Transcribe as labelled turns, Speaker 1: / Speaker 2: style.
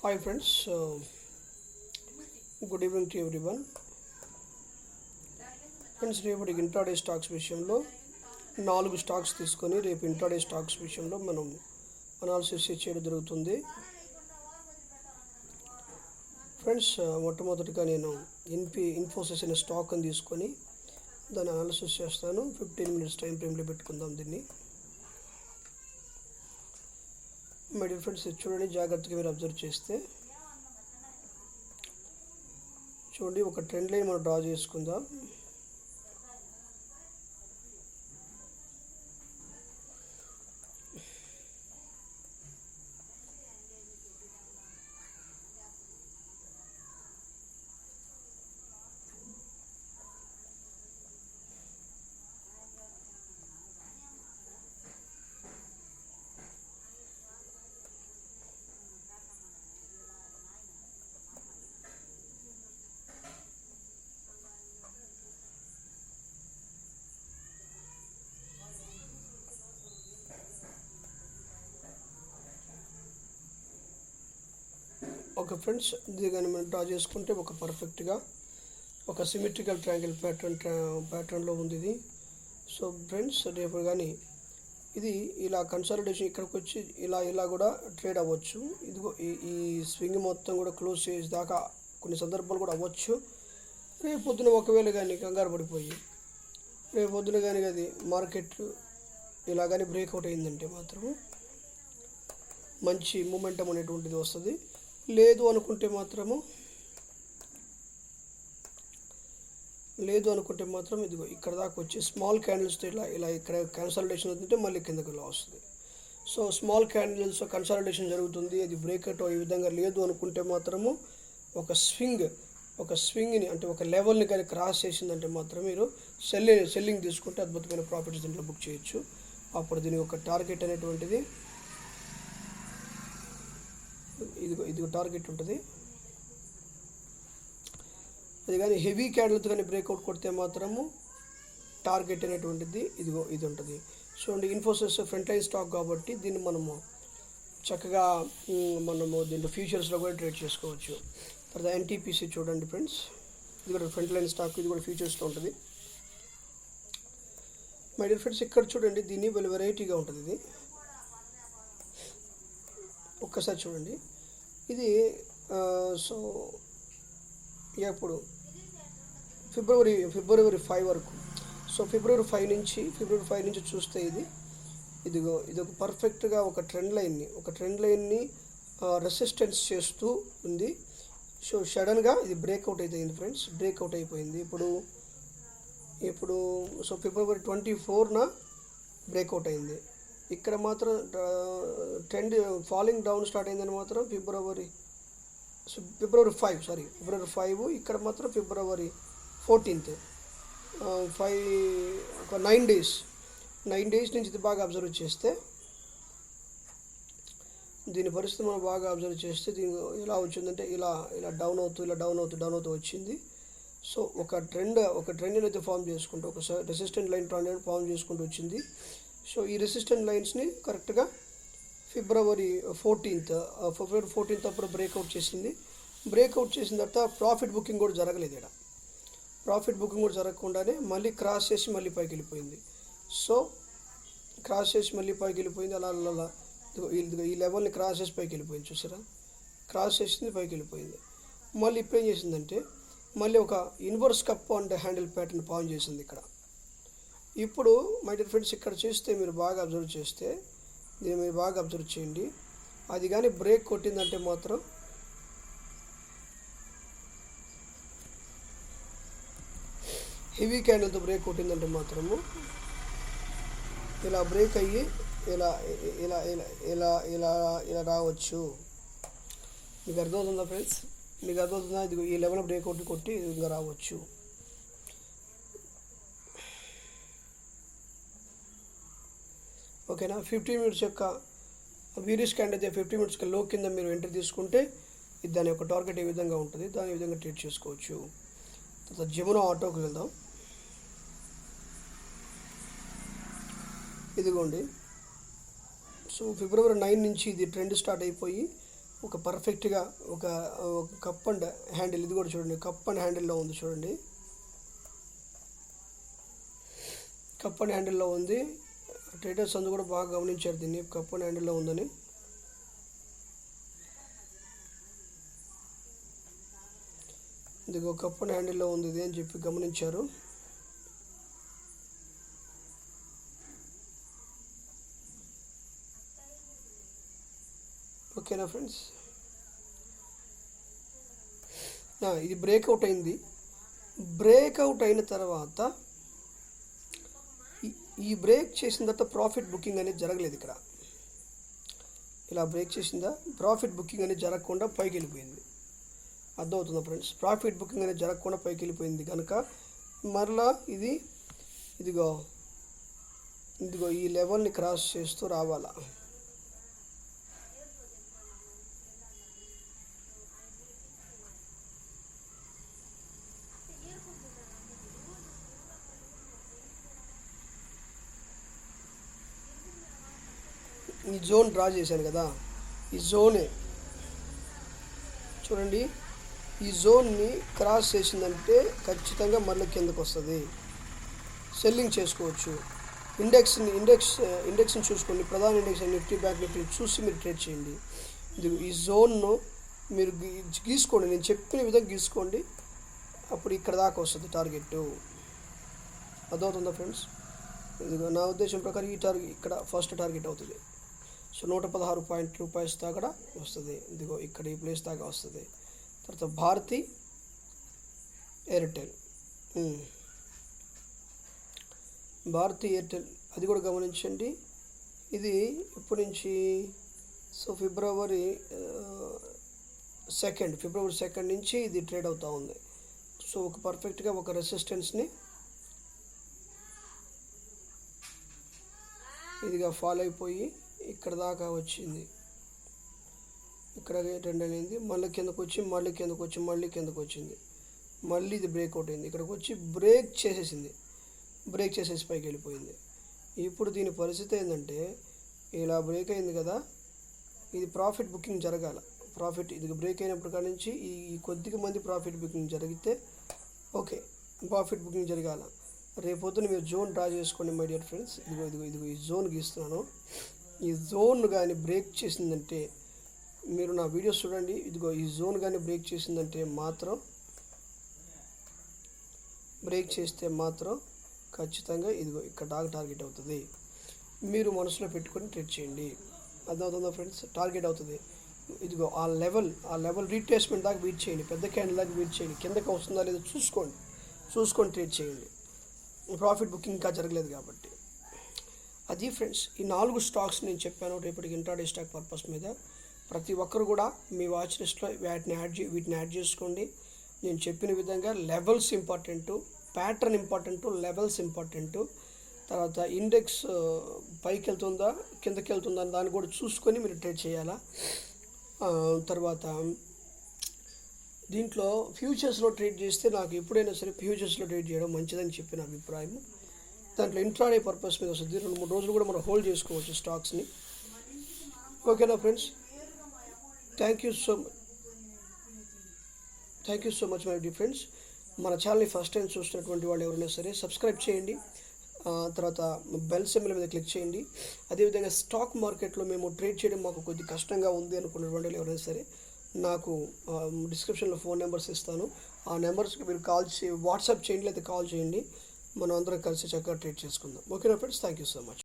Speaker 1: Hi friends, good evening to everyone. Friends రేపటి intraday stocks విషయంలో 4 stocks తీసుకొని రేపు ఇంట్రాడే స్టాక్స్ విషయంలో మనం అనాలిసిస్ చేయడం జరుగుతుంది. ఫ్రెండ్స్ మొట్టమొదటిగా నేను ఇన్ఫోసిస్ అనే స్టాక్ని తీసుకొని దాన్ని అనాలిసిస్ చేస్తాను. 15 minutes టైం ఫ్రేమ్లో పెట్టుకుందాం దీన్ని. మై డియర్ ఫ్రెండ్స్ చూడండి, జాగ్రత్తగా మీరు అబ్జర్వ్ చేస్తే చూడండి, ఒక ట్రెండ్ లైన్ మనం డ్రా చేసుకుందాం. ఓకే ఫ్రెండ్స్, ఇది కానీ మనం డ్రా చేసుకుంటే ఒక పర్ఫెక్ట్గా ఒక సిమెట్రికల్ ట్రయాంగిల్ ప్యాటర్న్లో ఉంది ఇది. సో ఫ్రెండ్స్ రేపు కానీ ఇది ఇలా కన్సాలిడేషన్ ఇక్కడికి వచ్చి ఇలా కూడా ట్రేడ్ అవ్వచ్చు. ఇదిగో ఈ స్వింగ్ మొత్తం కూడా క్లోజ్ చేసేదాకా కొన్ని సందర్భాలు కూడా అవ్వచ్చు. రేపు పొద్దున ఒకవేళ కానీ కంగారు పడిపోయి రేపు పొద్దున కానీ అది మార్కెట్ ఇలా కానీ బ్రేక్అవుట్ అయిందంటే మాత్రం మంచి మూమెంటం అనేటువంటిది వస్తుంది. లేదు అనుకుంటే మాత్రం ఇదిగో ఇక్కడ దాకా వచ్చి స్మాల్ క్యాండిల్స్తో ఇలా ఇక్కడ కన్సాలిడేషన్ అవుతుంటే మళ్ళీ కిందకి ఇలా వస్తుంది. సో స్మాల్ క్యాండిల్స్ కన్సాలిడేషన్ జరుగుతుంది, అది బ్రేక్అవుట్ ఈ విధంగా లేదు అనుకుంటే మాత్రము ఒక స్వింగ్ని అంటే ఒక లెవెల్ని కానీ క్రాస్ చేసిందంటే మాత్రం మీరు సెల్లింగ్ తీసుకుంటే అద్భుతమైన ప్రాఫిట్స్ దీంట్లో బుక్ చేయొచ్చు. అప్పుడు దీని యొక్క టార్గెట్ అనేటువంటిది ఇదిగో టార్గెట్ ఉంటుంది. అది కానీ హెవీ క్యాండిల్తో కానీ బ్రేక్అవుట్ కొడితే మాత్రము టార్గెట్ అనేటువంటిది ఇది ఉంటుంది. చూడండి, ఇన్ఫోసిస్ ఫ్రంట్ లైన్ స్టాక్ కాబట్టి దీన్ని మనము చక్కగా దీంట్లో ఫ్యూచర్స్లో కూడా ట్రేడ్ చేసుకోవచ్చు. తర్వాత ఎన్టీపీసీ చూడండి ఫ్రెండ్స్, ఇది కూడా ఫ్రంట్ లైన్ స్టాక్, ఇది కూడా ఫ్యూచర్స్లో ఉంటుంది. మై డియర్ ఫ్రెండ్స్ ఇక్కడ చూడండి, దీన్ని వెరైటీగా ఉంటుంది. ఇది ఒక్కసారి చూడండి, ఇది సో ఎప్పుడు ఫిబ్రవరి 5 వరకు. సో ఫిబ్రవరి 5 నుంచి చూస్తే ఇది ఒక పర్ఫెక్ట్గా ఒక ట్రెండ్ లైన్ని రెసిస్టెన్స్ చేస్తూ ఉంది. సో సడన్గా ఇది బ్రేక్అవుట్ అయిపోయింది ఫ్రెండ్స్, బ్రేక్అవుట్ అయిపోయింది. ఇప్పుడు సో ఫిబ్రవరి 24న బ్రేక్అవుట్ అయింది. ఇక్కడ మాత్రం ట్రెండ్ ఫాలింగ్ డౌన్ స్టార్ట్ అయిందని మాత్రం ఫిబ్రవరి 5, ఇక్కడ మాత్రం ఫిబ్రవరి 14th, ఒక 9 days నుంచి ఇది బాగా అబ్జర్వ్ చేస్తే దీని పరిస్థితి మనం బాగా అబ్జర్వ్ చేస్తే దీని ఎలా వచ్చిందంటే ఇలా డౌన్ అవుతూ వచ్చింది. సో ఒక ట్రెండ్ అయితే ఫామ్ చేసుకుంటూ ఒక రెసిస్టెంట్ లైన్ ఫామ్ చేసుకుంటూ వచ్చింది. సో ఈ రెసిస్టెంట్ లైన్స్ని కరెక్ట్గా ఫిబ్రవరి 14th అప్పుడు బ్రేక్అవుట్ చేసింది. బ్రేక్అవుట్ చేసిన తర్వాత ప్రాఫిట్ బుకింగ్ కూడా జరగలేదు. ఇక్కడ ప్రాఫిట్ బుకింగ్ కూడా జరగకుండానే మళ్ళీ క్రాస్ చేసి మళ్ళీ పైకి వెళ్ళిపోయింది. సో క్రాస్ చేసి మళ్ళీ పైకి వెళ్ళిపోయింది. అలా ఈ లెవెల్ని క్రాస్ చేసి పైకి వెళ్ళిపోయింది. చూసారా, క్రాస్ చేసింది, పైకి వెళ్ళిపోయింది. మళ్ళీ ఇప్పుడు ఏం చేసిందంటే మళ్ళీ ఒక inverse cup and handle pattern form చేసింది ఇక్కడ. ఇప్పుడు మై డియర్ ఫ్రెండ్స్ ఇక్కడ చూస్తే మీరు బాగా అబ్జర్వ్ చేయండి. అది కానీ బ్రేక్ కొట్టిందంటే మాత్రం హెవీ క్యాండిల్తో బ్రేక్ కొట్టిందంటే మాత్రము ఇలా బ్రేక్ అయ్యి ఇలా రావచ్చు. మీకు అర్థమవుతుందా ఫ్రెండ్స్? ఇది ఈ లెవెల్ బ్రేక్ కొట్టి ఇంకా రావచ్చు. ఓకేనా? 15 minutes యొక్క వీరియస్ క్యాండిల్ అయితే 15 minutes లో కింద మీరు ఎంట్రీ తీసుకుంటే దాని యొక్క టార్గెట్ ఏ విధంగా ఉంటుంది, దాని విధంగా ట్రేడ్ చేసుకోవచ్చు. తర్వాత జమునా ఆటోకి వెళ్దాం. ఇదిగోండి, సో ఫిబ్రవరి 9 నుంచి ఇది ట్రెండ్ స్టార్ట్ అయిపోయి ఒక పర్ఫెక్ట్గా ఒక కప్ అండ్ హ్యాండిల్, ఇది కూడా చూడండి కప్ అండ్ హ్యాండిల్లో ఉంది చూడండి, కప్ అండ్ హ్యాండిల్లో ఉంది. ట్రేడర్స్ అందరూ కూడా బాగా గమనించారు దీన్ని, కప్ అండ్ హ్యాండిల్లో ఉందని. ఇదిగో కప్ అండ్ హ్యాండిల్లో ఉంది ఇది అని చెప్పి గమనించారు. ఓకేనా ఫ్రెండ్స్, ఇది బ్రేక్అవుట్ అయింది. బ్రేక్అవుట్ అయిన తర్వాత ఈ బ్రేక్ చేసిన తర్వాత ప్రాఫిట్ బుకింగ్ అనేది జరగలేదు. ఇక్కడ ఇలా బ్రేక్ చేసిందా, ప్రాఫిట్ బుకింగ్ అనేది జరగకుండా పైకి వెళ్ళిపోయింది. అర్థమవుతుందా ఫ్రెండ్స్? ప్రాఫిట్ బుకింగ్ అనేది జరగకుండా పైకి వెళ్ళిపోయింది కనుక మరలా ఇదిగో ఈ లెవెల్ని క్రాస్ చేస్తూ రావాలా. ఈ జోన్ డ్రా చేశాను కదా, ఈ జోనే చూడండి, ఈ జోన్ని క్రాస్ చేసిందంటే ఖచ్చితంగా మళ్ళీ కిందకు వస్తుంది. సెల్లింగ్ చేసుకోవచ్చు. ఇండెక్స్ని చూసుకోండి, ప్రధాన ఇండెక్స్ నిఫ్టీ, బ్యాంక్ నిఫ్టీ చూసి మీరు ట్రేడ్ చేయండి. ఇది ఈ జోన్ను మీరు గీసుకోండి, నేను చెప్పిన విధంగా గీసుకోండి, అప్పుడు ఇక్కడ దాకా వస్తుంది టార్గెట్. అర్థమవుతుందా ఫ్రెండ్స్? ఇదిగో నా ఉద్దేశం ప్రకారం ఈ టార్గెట్ ఇక్కడ ఫస్ట్ టార్గెట్ అవుతుంది. సో 116 రూపాయలు దాకా వస్తుంది. ఇదిగో ఇక్కడ ఈ ప్లేస్ దాకా వస్తుంది. తర్వాత భారతి ఎయిర్టెల్, అది కూడా గమనించండి. ఇది ఇప్పటి నుంచి సో ఫిబ్రవరి 2 నుంచి ఇది ట్రేడ్ అవుతూ ఉంది. సో ఒక పర్ఫెక్ట్గా ఒక రెసిస్టెన్స్ని ఇదిగా ఫాలో అయిపోయి ఇక్కడ దాకా వచ్చింది. ఇక్కడ ట్రెండ్ అనేది మళ్ళీ కిందకు వచ్చి మళ్ళీ కిందకు వచ్చింది. మళ్ళీ ఇది బ్రేక్అవుట్ అయింది. ఇక్కడికి వచ్చి బ్రేక్ చేసేసి పైకి వెళ్ళిపోయింది. ఇప్పుడు దీని పరిస్థితి ఏంటంటే ఇలా బ్రేక్ అయింది కదా, ఇది ప్రాఫిట్ బుకింగ్ జరగాల. ఇది బ్రేక్ అయినప్పటి కాడి నుంచి ఈ కొద్దిగా మంది ప్రాఫిట్ బుకింగ్ జరిగితే ఓకే, ప్రాఫిట్ బుకింగ్ జరగాల. రేపొద్దున మీరు జోన్ డ్రా చేసుకోండి మై డియర్ ఫ్రెండ్స్. ఇదిగో ఈ జోన్ గీస్తున్నాను. ఈ జోన్ కానీ బ్రేక్ చేసిందంటే మీరు నా వీడియోస్ చూడండి. ఇదిగో ఈ జోన్ కానీ బ్రేక్ చేస్తే మాత్రం ఖచ్చితంగా ఇదిగో ఇక్కడ టార్గెట్ అవుతుంది. మీరు మనసులో పెట్టుకొని ట్రేడ్ చేయండి. అర్థమవుతుందా ఫ్రెండ్స్? టార్గెట్ అవుతుంది. ఇదిగో ఆ లెవెల్ రీట్రేస్మెంట్ దాకా బీట్ చేయండి, పెద్ద క్యాండిల్ దాకా బీట్ చేయండి, కిందకి వస్తుందా లేదో చూసుకొని ట్రేడ్ చేయండి. ప్రాఫిట్ బుకింగ్ ఇంకా జరగలేదు కాబట్టి. అది ఫ్రెండ్స్, ఈ 4 స్టాక్స్ నేను చెప్పాను రేపటికి ఇంట్రాడే స్టాక్ పర్పస్ మీద. ప్రతి ఒక్కరు కూడా మీ వాచ్ లిస్ట్లో వీటిని యాడ్ చేసుకోండి. నేను చెప్పిన విధంగా levels important, pattern important, levels important. తర్వాత ఇండెక్స్ పైకి వెళ్తుందా కిందకి వెళ్తుందా దాన్ని కూడా చూసుకొని మీరు ట్రేడ్ చేయాలా. తర్వాత దీంట్లో ఫ్యూచర్స్లో ట్రేడ్ చేస్తే నాకు ఎప్పుడైనా సరే ఫ్యూచర్స్లో ట్రేడ్ చేయడం మంచిదని చెప్పిన అభిప్రాయం. దాంట్లో ఇంట్రాడే పర్పస్ మీద వస్తుంది. 2-3 రోజులు కూడా మనం హోల్డ్ చేసుకోవచ్చు స్టాక్స్ని. ఓకేనా friends? Thank you so much my dear friends. మన ఛానల్ని ఫస్ట్ టైం చూస్తున్నటువంటి వాళ్ళు ఎవరైనా సరే సబ్స్క్రైబ్ చేయండి. తర్వాత బెల్ సింబల్ మీద క్లిక్ చేయండి. అదేవిధంగా స్టాక్ మార్కెట్లో మేము ట్రేడ్ చేయడం మాకు కొద్ది కష్టంగా ఉంది అనుకున్నటువంటి వాళ్ళు ఎవరైనా సరే నాకు డిస్క్రిప్షన్లో ఫోన్ నెంబర్స్ ఇస్తాను. ఆ నెంబర్స్కి మీరు వాట్సాప్ చేయండి లేదా కాల్ చేయండి. మనం అందరం కలిసి చక్కగా ట్రేడ్ చేసుకుందాం. ఓకేనా friends? Thank you so much.